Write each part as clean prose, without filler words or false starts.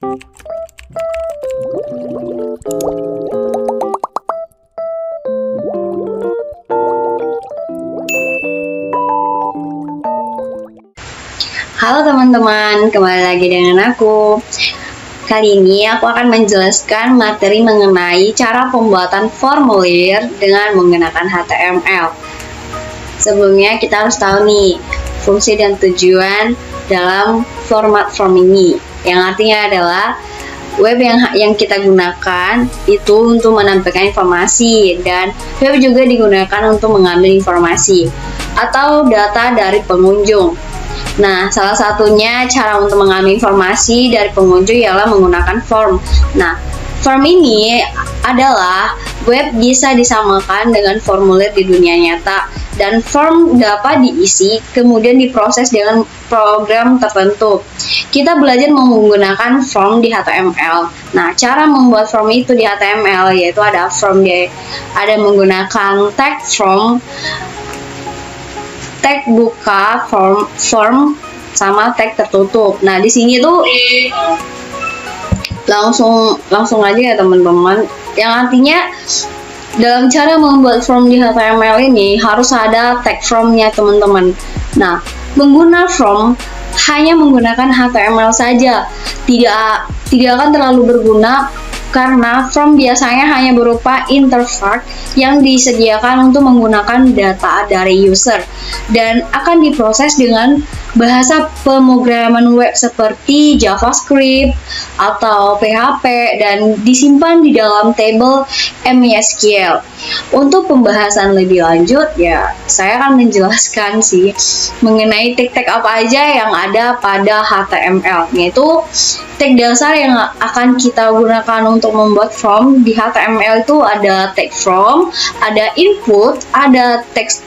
Halo teman-teman, kembali lagi dengan aku. Kali ini aku akan menjelaskan materi mengenai cara pembuatan formulir dengan menggunakan HTML. Sebelumnya kita harus tahu nih, fungsi dan tujuan dalam format form ini. Yang artinya adalah web yang kita gunakan itu untuk menampilkan informasi, dan web juga digunakan untuk mengambil informasi atau data dari pengunjung. Nah, salah satunya cara untuk mengambil informasi dari pengunjung ialah menggunakan form. Nah, form ini adalah web bisa disamakan dengan formulir di dunia nyata, dan form dapat diisi kemudian diproses dengan program tertentu. Kita belajar menggunakan form di HTML. Nah, cara membuat form itu di HTML yaitu ada menggunakan tag form, tag buka form sama tag tertutup. Nah, di sini tuh langsung aja ya teman-teman. Yang artinya dalam cara membuat form di HTML ini harus ada tag formnya teman-teman. Nah, pengguna form hanya menggunakan HTML saja, tidak akan terlalu berguna karena form biasanya hanya berupa interface yang disediakan untuk menggunakan data dari user dan akan diproses dengan bahasa pemrograman web seperti JavaScript atau PHP dan disimpan di dalam tabel MySQL. Untuk pembahasan lebih lanjut ya, saya akan menjelaskan sih mengenai tag-tag apa aja yang ada pada HTML, yaitu tag dasar yang akan kita gunakan untuk membuat form di HTML itu ada tag from, ada input, ada text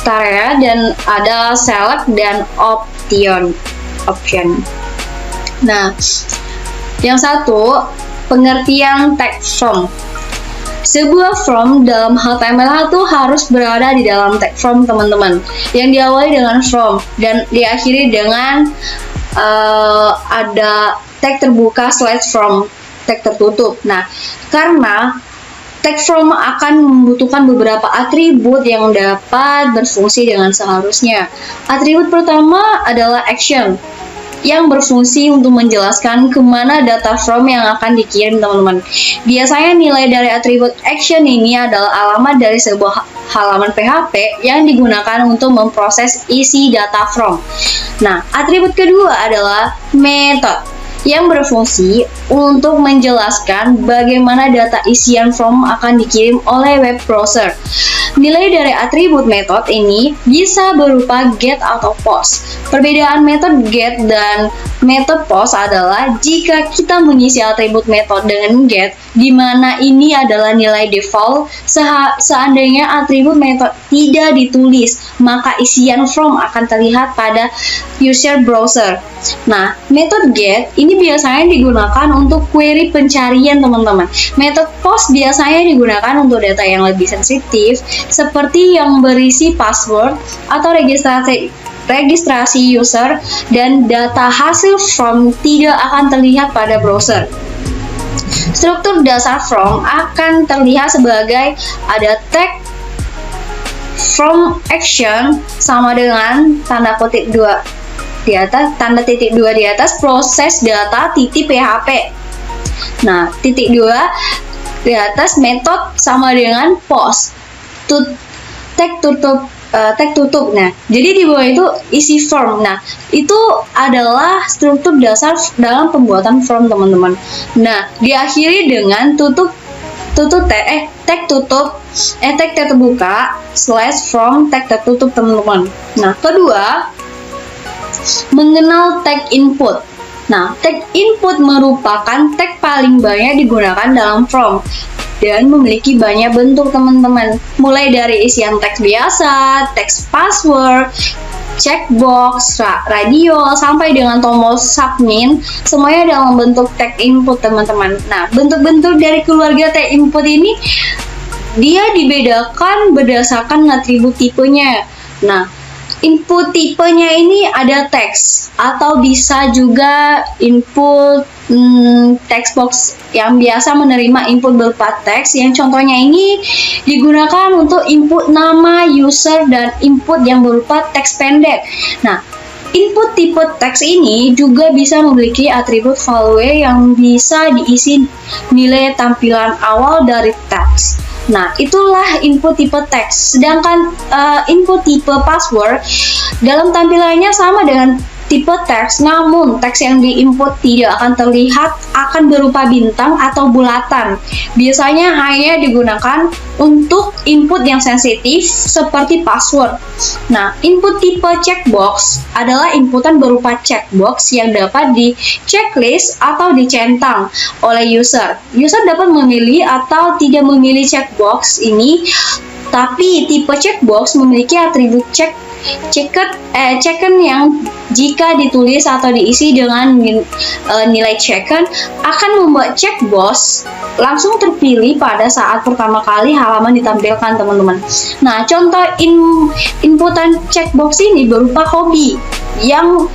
area, dan ada select dan option. Nah, yang satu, pengertian tag from. Sebuah form dalam HTML itu harus berada di dalam tag from teman-teman, yang diawali dengan from dan diakhiri dengan ada tag terbuka / from, tag tertutup. Nah, karena tag from akan membutuhkan beberapa atribut yang dapat berfungsi dengan seharusnya. Atribut pertama adalah action, yang berfungsi untuk menjelaskan kemana data from yang akan dikirim teman-teman. Biasanya nilai dari atribut action ini adalah alamat dari sebuah halaman PHP yang digunakan untuk memproses isi data from. Nah, atribut kedua adalah method, yang berfungsi untuk menjelaskan bagaimana data isian form akan dikirim oleh web browser. Nilai dari atribut method ini bisa berupa get atau post. Perbedaan metode get dan metode post adalah jika kita mengisi atribut method dengan get, di mana ini adalah nilai default, seandainya atribut method tidak ditulis, maka isian form akan terlihat pada user browser. Nah, metode get ini biasanya digunakan untuk query pencarian teman-teman. Metode post biasanya digunakan untuk data yang lebih sensitif, seperti yang berisi password atau registrasi user, dan data hasil from tidak akan terlihat pada browser. Struktur dasar from akan terlihat sebagai ada tag from action sama dengan tanda titik 2 di atas proses data titik PHP. Nah, titik 2 di atas method sama dengan post. Tag tutup. Nah, jadi di bawah itu isi form. Nah, itu / struktur dasar dalam pembuatan form teman-teman. Nah, diakhiri dengan tag terbuka / from tag tertutup teman-teman. Nah, kedua, mengenal tag input. Nah, tag input merupakan tag paling banyak digunakan dalam form dan memiliki banyak bentuk teman-teman, mulai dari isian teks biasa, teks password, checkbox, radio, sampai dengan tombol submit, semuanya dalam bentuk tag input teman-teman. Nah, bentuk-bentuk dari keluarga tag input ini dia dibedakan berdasarkan atribut tipenya. Nah, Input tipenya ini ada teks atau bisa juga input text box yang biasa menerima input berupa teks, yang contohnya ini digunakan untuk input nama user dan input yang berupa teks pendek. Nah, input tipe teks ini juga bisa memiliki atribut value yang bisa diisi nilai tampilan awal dari teks. Nah, itulah input tipe teks. Sedangkan input tipe password dalam tampilannya sama dengan tipe teks, namun teks yang diinput tidak akan terlihat, akan berupa bintang atau bulatan. Biasanya hanya digunakan untuk input yang sensitif seperti password. Nah, input tipe checkbox adalah inputan berupa checkbox yang dapat di checklist atau dicentang oleh user. User dapat memilih atau tidak memilih checkbox ini, tapi tipe checkbox memiliki atribut checken yang jika ditulis atau diisi dengan nilai checken akan membuat checkbox langsung terpilih pada saat pertama kali halaman ditampilkan, teman-teman. Nah, contoh inputan checkbox ini berupa hobi yang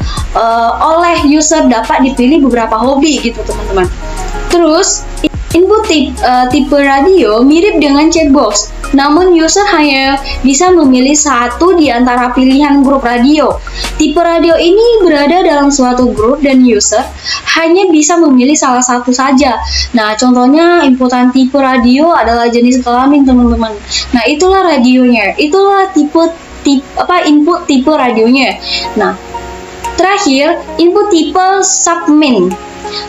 oleh user dapat dipilih beberapa hobi gitu, teman-teman. Terus input tipe radio mirip dengan checkbox, namun user hanya bisa memilih satu di antara pilihan grup radio. Tipe radio ini berada dalam suatu grup dan user hanya bisa memilih salah satu saja. Nah, contohnya inputan tipe radio adalah jenis kelamin, teman-teman. Nah, itulah radionya. Itulah input tipe radionya. Nah, terakhir, input tipe submin.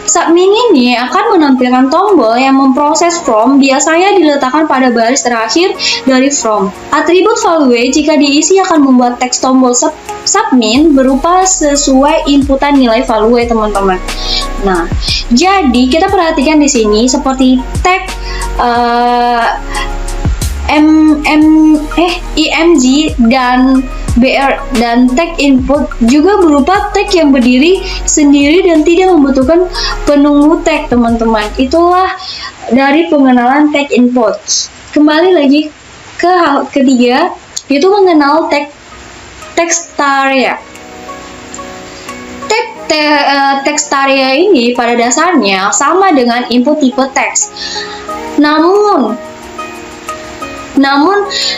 Submin ini akan menampilkan tombol yang memproses from, biasanya diletakkan pada baris terakhir dari from. Atribut value jika diisi akan membuat teks tombol submin berupa sesuai inputan nilai value, teman-teman. Nah, jadi kita perhatikan di sini seperti tag IMG dan BR dan tag input juga berupa tag yang berdiri sendiri dan tidak membutuhkan penunggu tag, teman-teman. Itulah dari pengenalan tag input. Kembali lagi ke hal ketiga, yaitu mengenal tekstaria. Tekstaria ini pada dasarnya sama dengan input tipe teks, namun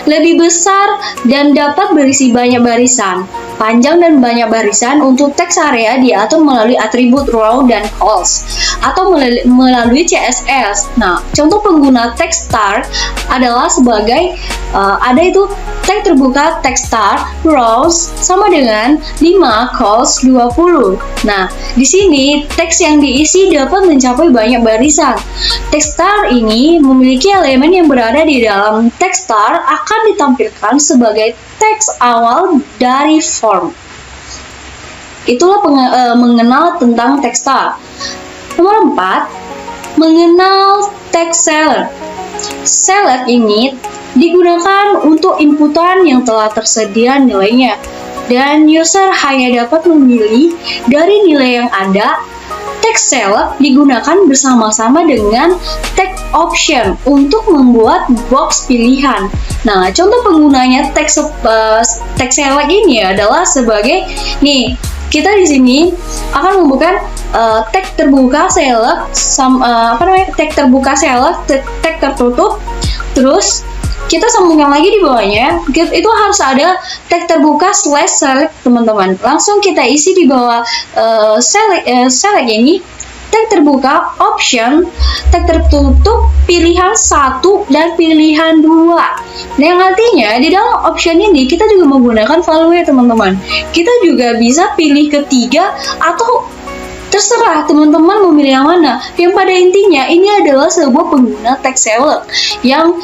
lebih besar dan dapat berisi banyak barisan. Panjang dan banyak barisan untuk teks area diatur melalui atribut row dan calls atau melalui CSS. Nah, contoh pengguna text star adalah sebagai ada itu tag terbuka text star rows sama dengan 5 calls 20. Nah, di sini teks yang diisi dapat mencapai banyak barisan. Text star ini memiliki elemen yang berada di dalam text star akan ditampilkan sebagai teks awal dari form. Itulah mengenal tentang text star. Nomor 4, mengenal text select. Select ini digunakan untuk inputan yang telah tersedia nilainya, dan user hanya dapat memilih dari nilai yang ada. Text select digunakan bersama-sama dengan text option untuk membuat box pilihan. Nah, contoh penggunanya text select ini adalah sebagai kita di sini akan membuka tag terbuka select tag terbuka select, tag tertutup, terus kita sambungkan lagi di bawahnya, itu harus ada tag terbuka /select, teman-teman. Langsung kita isi di bawah select ini, tag terbuka option, tag tertutup pilihan 1 dan pilihan 2. Nah, yang artinya di dalam option ini kita juga menggunakan value, teman-teman. Kita juga bisa pilih ketiga atau terserah teman-teman memilih yang mana. Yang pada intinya ini adalah sebuah pengguna text select yang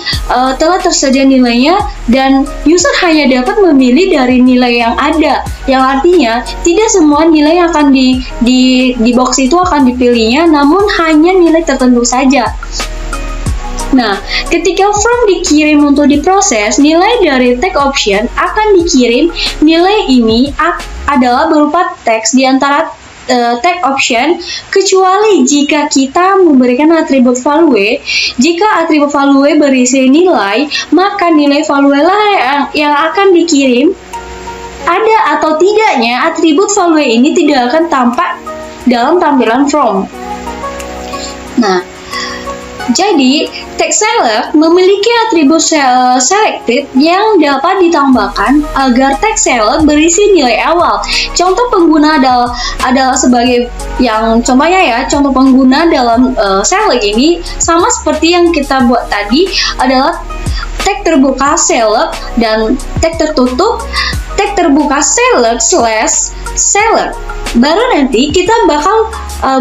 telah tersedia nilainya, dan user hanya dapat memilih dari nilai yang ada. Yang artinya tidak semua nilai yang akan di box itu akan dipilihnya, namun hanya nilai tertentu saja. Nah, ketika form dikirim untuk diproses, nilai dari tag option akan dikirim. Nilai ini adalah berupa teks di antara tag option, kecuali jika kita memberikan atribut value. Jika atribut value berisi nilai, maka nilai value lah yang akan dikirim ada atau tidaknya atribut value ini tidak akan tampak dalam tampilan from. Nah, jadi text select memiliki atribut selected yang dapat ditambahkan agar text select berisi nilai awal. Contoh pengguna adalah sebagai yang contohnya ya, contoh pengguna dalam select ini sama seperti yang kita buat tadi adalah tag terbuka select dan tag tertutup tag terbuka select slash select. Baru nanti kita bakal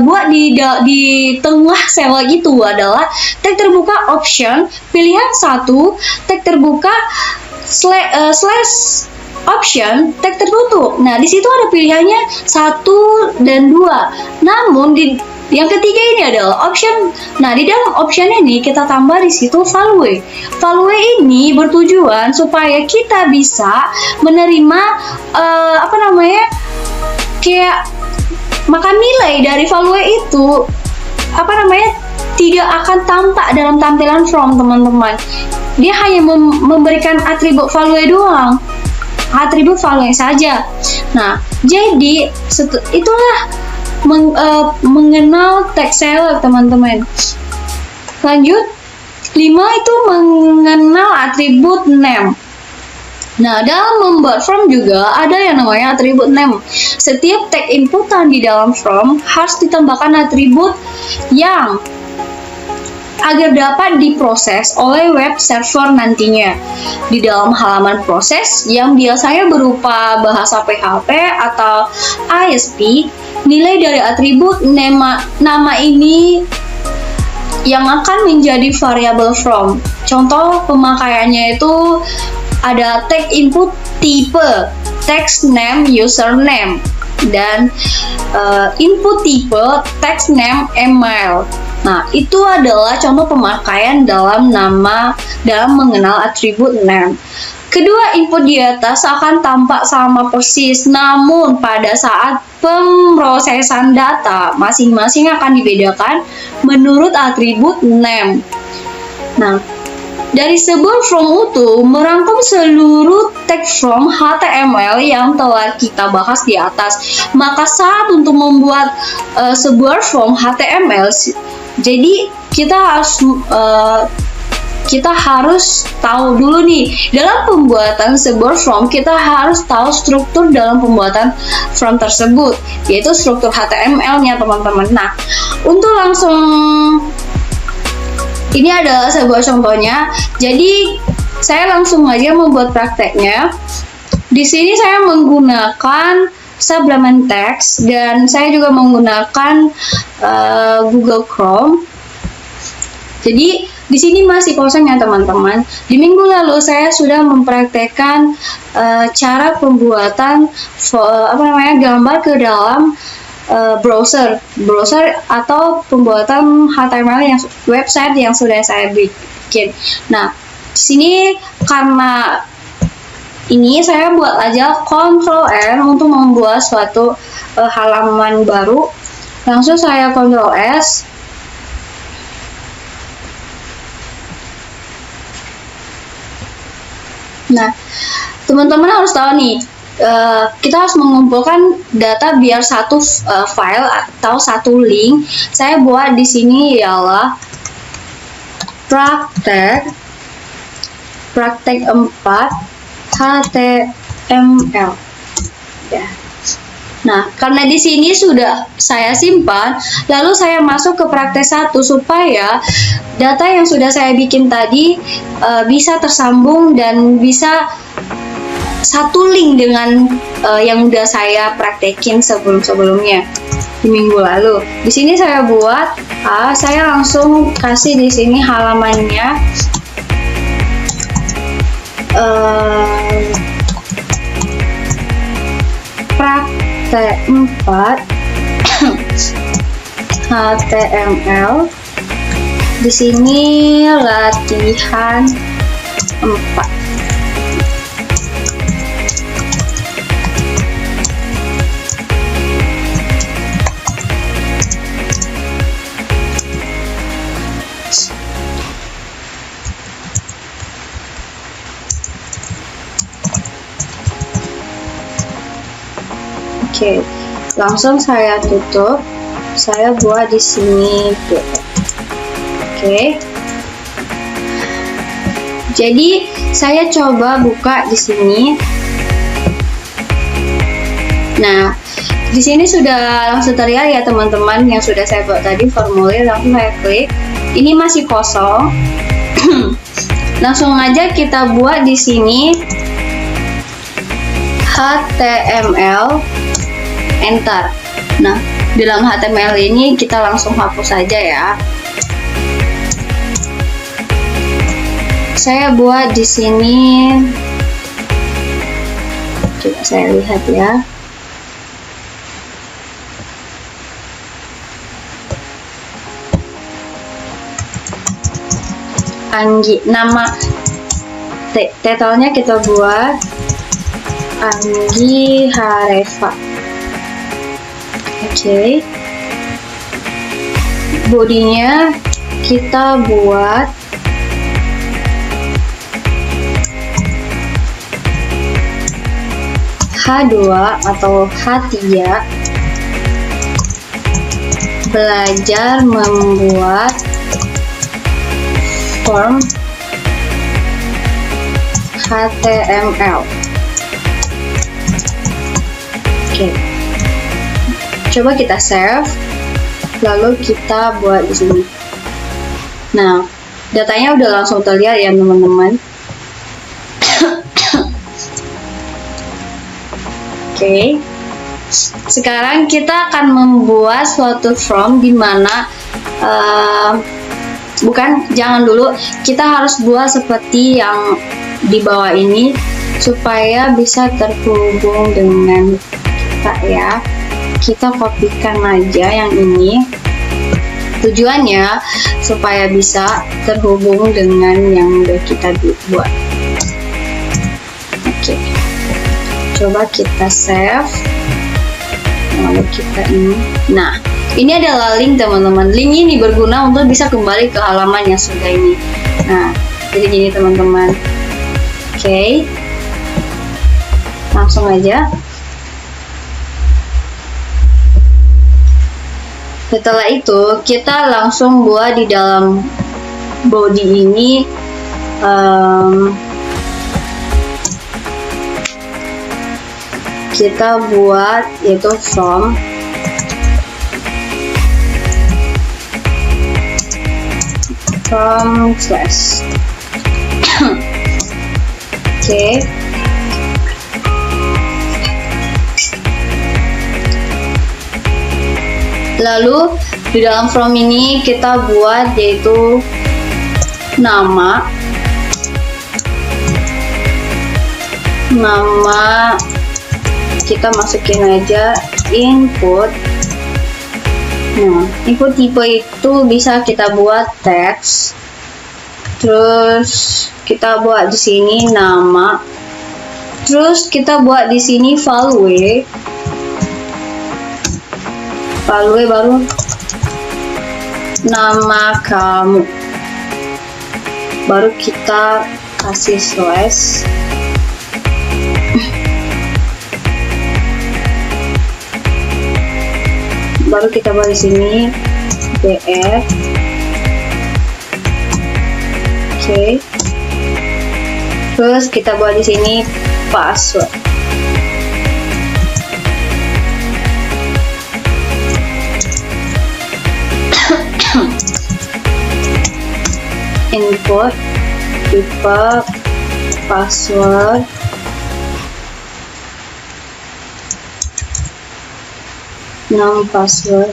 buat di tengah select itu adalah tag terbuka option pilihan 1, tag terbuka slash option tag tertutup. Nah, di situ ada pilihannya 1 dan 2. Namun di yang ketiga ini adalah option. Nah, di dalam option ini kita tambah di situ value. Value ini bertujuan supaya kita bisa menerima kayak maka nilai dari value itu tidak akan tampak dalam tampilan from, teman-teman. Dia hanya memberikan atribut value doang, atribut value saja. Nah, jadi itulah mengenal text select, teman-teman. Lanjut, 5 itu mengenal atribut name. Nah, dalam membuat from juga ada yang namanya atribut name. Setiap tag inputan di dalam from harus ditambahkan atribut yang agar dapat diproses oleh web server nantinya. Di dalam halaman proses yang biasanya berupa bahasa PHP atau ASP, nilai dari atribut nama ini yang akan menjadi variabel from. Contoh pemakaiannya itu ada tag input tipe text name username dan input tipe text name email. Nah, itu adalah contoh pemakaian dalam mengenal atribut name. Kedua input di atas akan tampak sama persis, namun pada saat pemrosesan data masing-masing akan dibedakan menurut atribut name. Nah, dari sebuah from utuh merangkum seluruh tag from HTML yang telah kita bahas di atas. Maka saat untuk membuat sebuah from HTML, jadi kita harus tahu dulu nih, dalam pembuatan sebuah from kita harus tahu struktur dalam pembuatan from tersebut, yaitu struktur HTML-nya, teman-teman. Nah, untuk langsung ini adalah sebuah contohnya. Jadi saya langsung aja membuat prakteknya. Di sini saya menggunakan Sublime Text dan saya juga menggunakan Google Chrome. Jadi di sini masih kosong ya, teman-teman. Di minggu lalu saya sudah mempraktekkan cara pembuatan gambar ke dalam browser atau pembuatan HTML yang website yang sudah saya bikin. Nah, di sini karena ini saya buat aja Ctrl N untuk membuat suatu halaman baru. Langsung saya Ctrl S. Nah, teman-teman harus tahu nih, kita harus mengumpulkan data biar satu file atau satu link. Saya buat di sini ialah praktek 4 HTML. Ya. Nah, karena di sini sudah saya simpan, lalu saya masuk ke praktek 1 supaya data yang sudah saya bikin tadi bisa tersambung dan bisa satu link dengan yang udah saya praktekin sebelumnya di minggu lalu. Di sini saya buat, saya langsung kasih di sini halamannya. Praktek 4 HTML. Di sini latihan 4. Oke, langsung saya tutup. Saya buat di sini BF. Oke. Jadi saya coba buka di sini. Nah, di sini sudah langsung terlihat ya teman-teman yang sudah saya buat tadi formulir. Langsung saya klik. Ini masih kosong. Langsung aja kita buat di sini HTML, enter. Nah, dalam HTML ini kita langsung hapus saja ya. Saya buat di sini. Coba saya lihat ya. Anggi, nama titlenya kita buat Anggi Hareva. Oke. Bodinya kita buat H2 atau H3, belajar membuat form HTML. Oke. Coba kita save, lalu kita buat di sini. Nah, datanya udah langsung terlihat ya teman-teman. Oke. Sekarang kita akan membuat suatu form di mana jangan dulu, kita harus buat seperti yang di bawah ini supaya bisa terhubung dengan kita ya. Kita kopikan aja yang ini, tujuannya supaya bisa terhubung dengan yang udah kita buat. Oke, coba kita save, lalu kita ini. Nah, ini adalah link teman-teman. Link ini berguna untuk bisa kembali ke halaman yang sudah ini. Nah, jadi gini teman-teman. Oke. Langsung aja. Setelah itu, kita langsung buat di dalam body ini kita buat yaitu from slash. Oke. Lalu di dalam from ini kita buat yaitu nama kita masukin aja input. Nah, input tipe itu bisa kita buat teks, terus kita buat di sini nama, terus kita buat di sini value baru nama kamu, baru kita kasih slash. Baru kita buat di sini bf. Oke. Terus kita buat di sini password. Input tipe password password.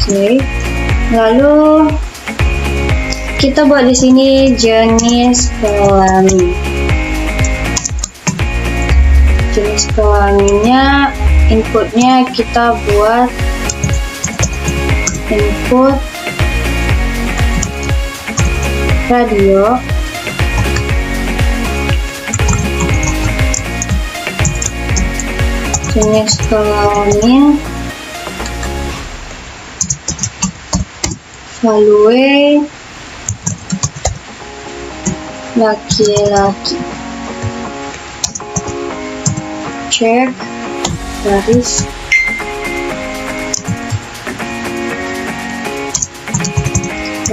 Oke. Lalu kita buat di sini jenis kelamin. Jenis kelaminnya, inputnya kita buat input radio. jenis kelamin, value laki-laki, cek garis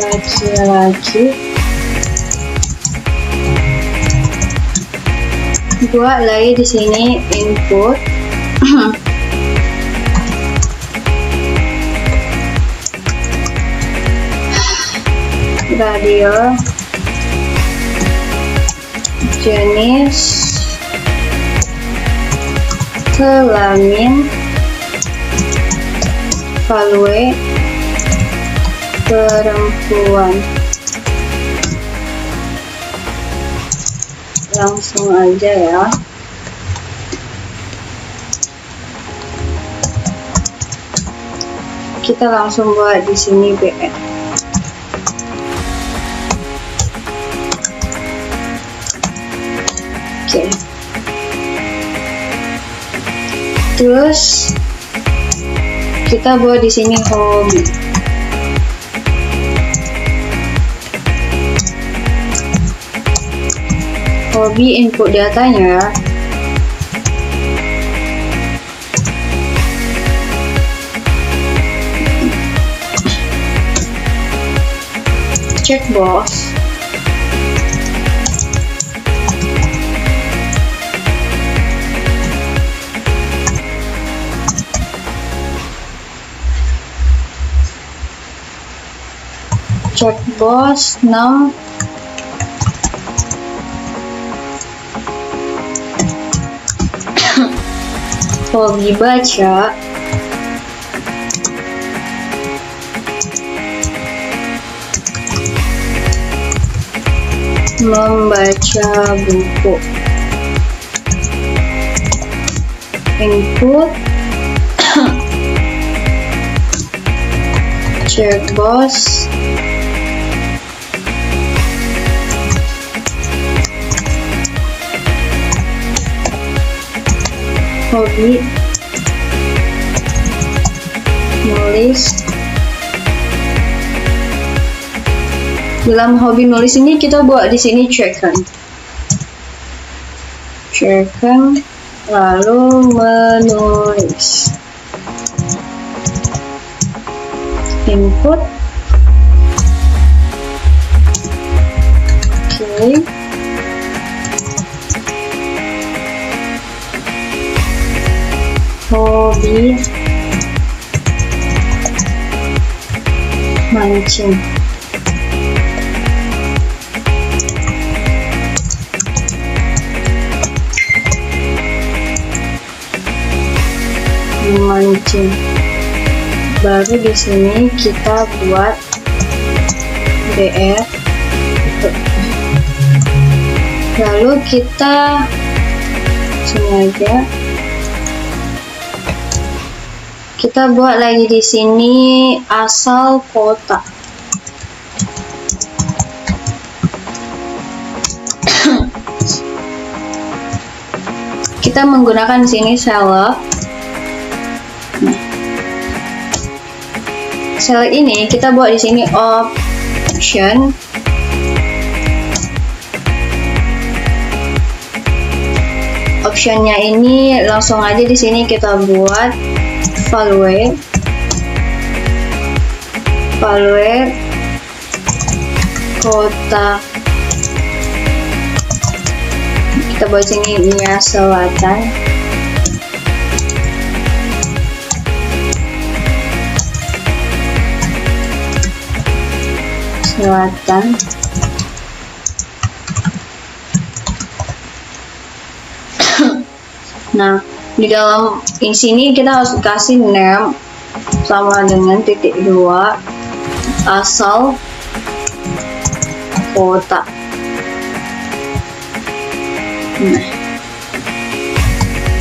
laki-laki, buat lagi di sini input radio, jenis kelamin, value perempuan. Langsung aja ya. Kita langsung buat di sini BN. Oke. Terus kita buat di sini hobi. Hobi input datanya checkbox, checkbox 6 hobi baca, membaca buku, input checkbox hobi nulis. Dalam hobi nulis ini kita buat di sini checken, lalu menulis, input, oke. Hobi mancing, baru di sini kita buat BR, lalu kita sini aja. Kita buat lagi di sini asal kota. Kita menggunakan di sini select. Select ini kita buat di sini option. Optionnya ini langsung aja di sini kita buat value kota. Kita buat sini Nia Selatan. Nah, di dalam di sini kita harus kasih name sama dengan titik 2 asal kota. Nah,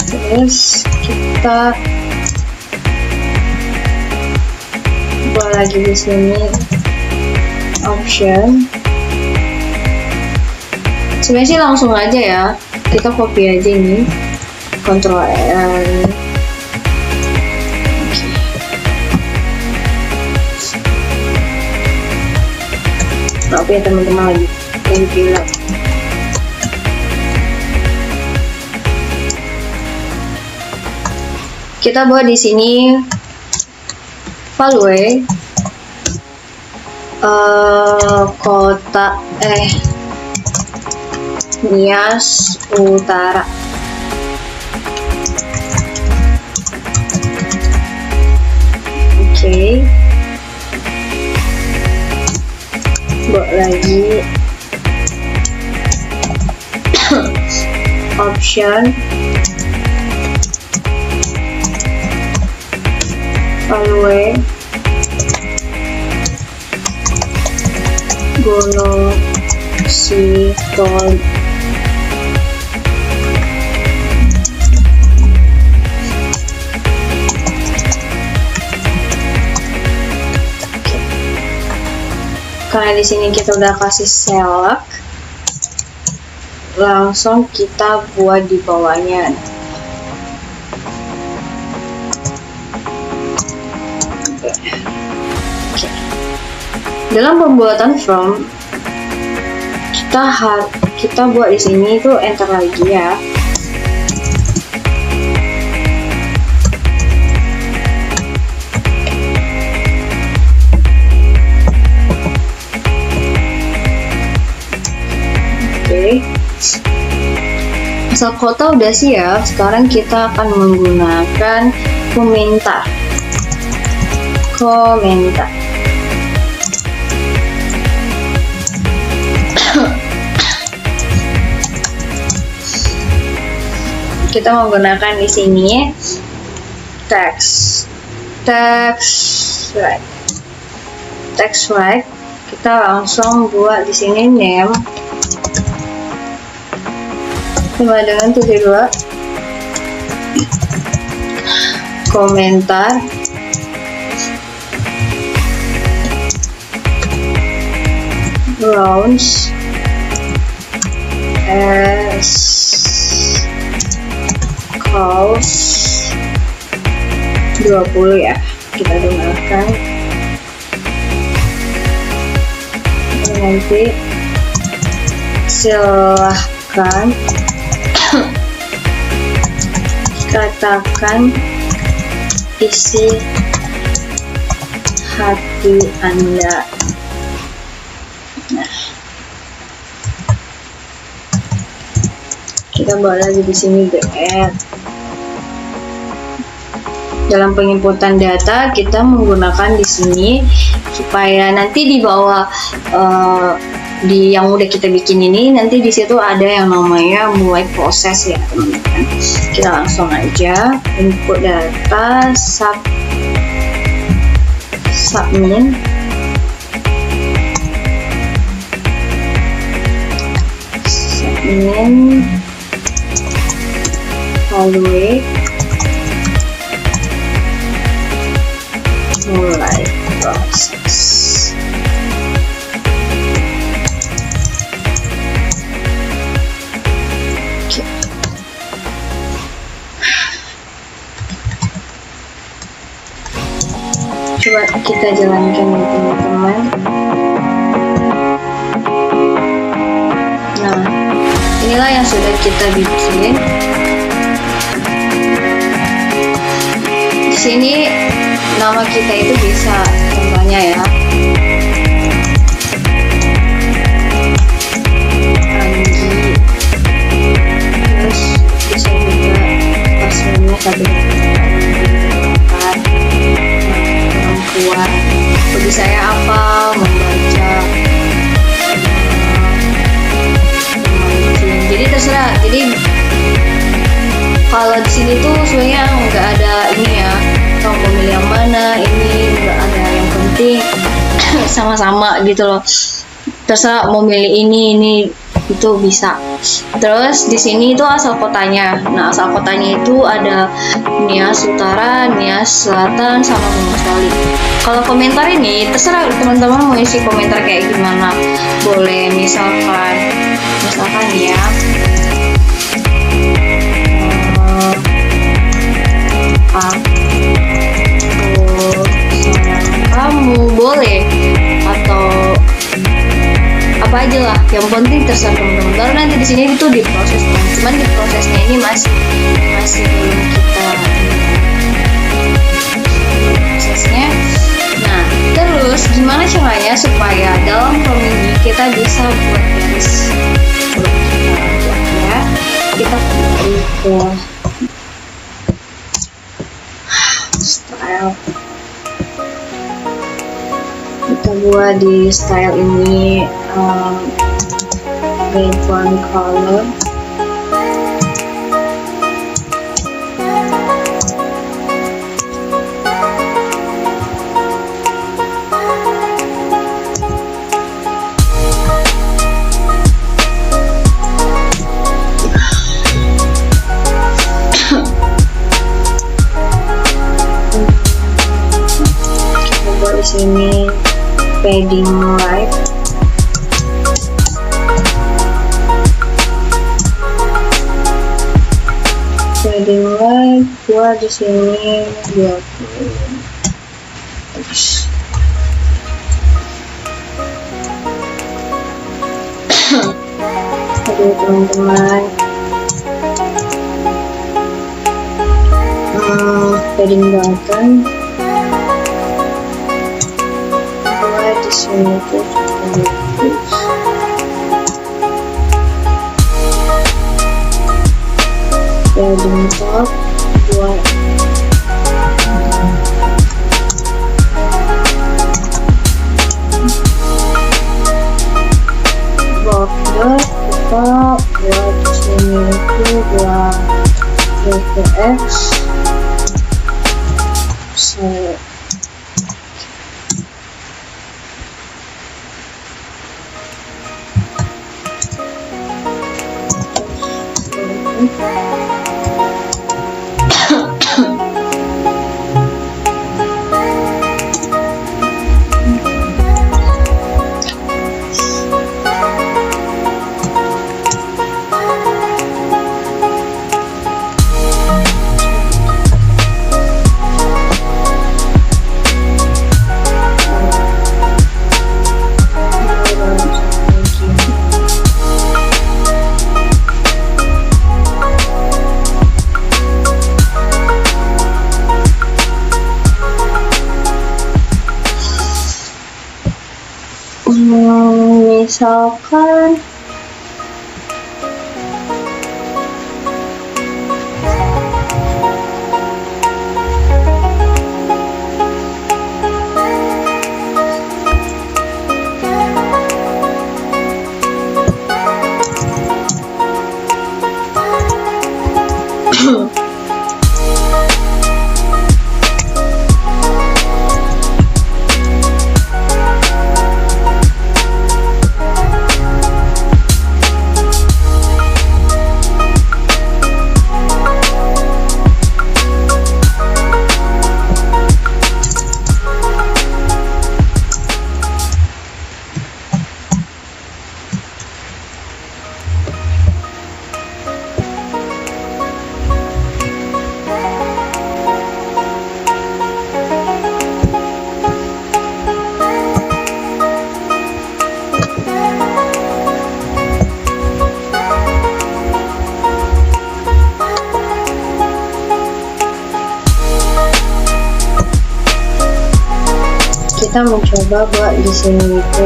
terus kita buat lagi di sini option. Sebenarnya sih langsung aja ya, kita copy aja ini, Ctrl L. maaf ya teman-teman, lagi bilang. Kita buat di sini Value kota Nias Utara. Oke. Buat lagi option Value Gunung Sitol. Karena di sini kita udah kasih select, langsung kita buat di bawahnya. Dalam pembuatan from, kita buat di sini itu enter lagi ya. Oke. Asal kota udah siap, sekarang kita akan menggunakan komentar. Kita menggunakan di sini text right. Kita langsung buat di sini name sama dengan 72 komentar rounds as cost 20 ya, kita gunakan nanti. Silahkan katakan isi hati Anda. Nah, kita bawa lagi di sini get. Dalam penginputan data kita menggunakan di sini supaya nanti di bawah di yang udah kita bikin ini, nanti di situ ada yang namanya mulai proses ya teman-teman. Kita langsung aja input data submit Value mulai proses. Coba kita jalankan ya teman-teman. Nah, inilah yang sudah kita bikin. Di sini nama kita itu bisa contohnya ya, Anggi, terus bisa juga passwordnya perempuan. Bagi saya apa? Membaca. Jadi terserah. Jadi kalau di sini tuh sebenarnya nggak ada ini ya, mau memilih yang mana, ini nggak ada yang penting sama-sama gitu loh. Terserah mau milih ini itu bisa. Terus di sini itu asal kotanya. Nah, asal kotanya itu ada Nias Utara, Nias Selatan, sama Gunung Sali. Kalau komentar ini terserah teman-teman mau isi komentar kayak gimana. Boleh misalkan ya. Aku sayang kamu, boleh, atau aja lah, yang penting terserah teman-teman. Baru nanti di sini itu diproses, cuman di prosesnya ini masih belum kita prosesnya. Nah, terus gimana caranya supaya dalam form ini kita bisa buat garis grup kita ya? Kita kembali ke style. Kita buat di style ini background color. Kita buat di sini padding right. Padding right buat di sini 20. Aduh teman-teman, padding button di sini tuh padding top buat border, kita buat di sini itu buat GTX. Misalkan kita mencoba buat di sini itu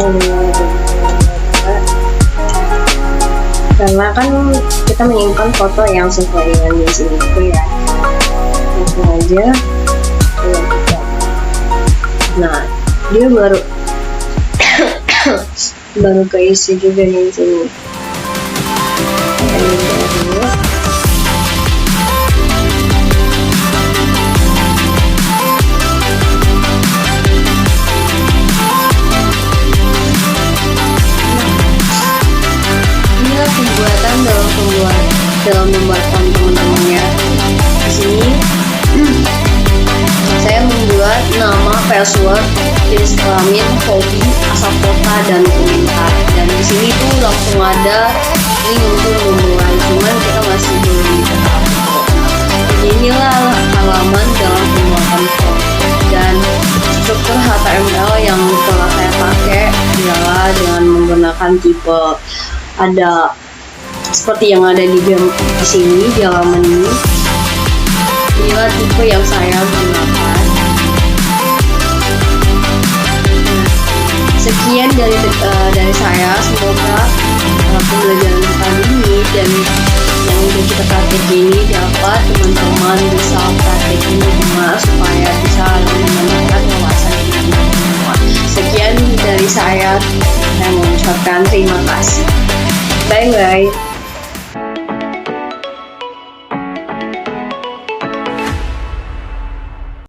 karena kan kita menyimpan foto yang sesuai dengan di sini itu ya, langsung aja. Nah, dia baru keisi juga nih di sini. Dalam membuat teman-temannya. Di sini saya membuat nama, password, jenis kelamin, hobi, asal kota, dan komentar. Dan di sini tuh langsung ada link untuk memulai. Cuman kita masih belum bisa. Inilah halaman dalam pembuatan form. Dan struktur HTML yang telah saya pakai ialah dengan menggunakan menggunakan tipe ada seperti yang ada di sini di halaman ini. Inilah tipe yang saya gunakan. Sekian dari saya, semoga pembelajaran kali ini dan yang udah kita praktek ini dapat teman-teman bisa praktekin di rumah supaya bisa lebih menambahkan wawasan kita semua. Sekian dari saya mengucapkan terima kasih. Bye bye.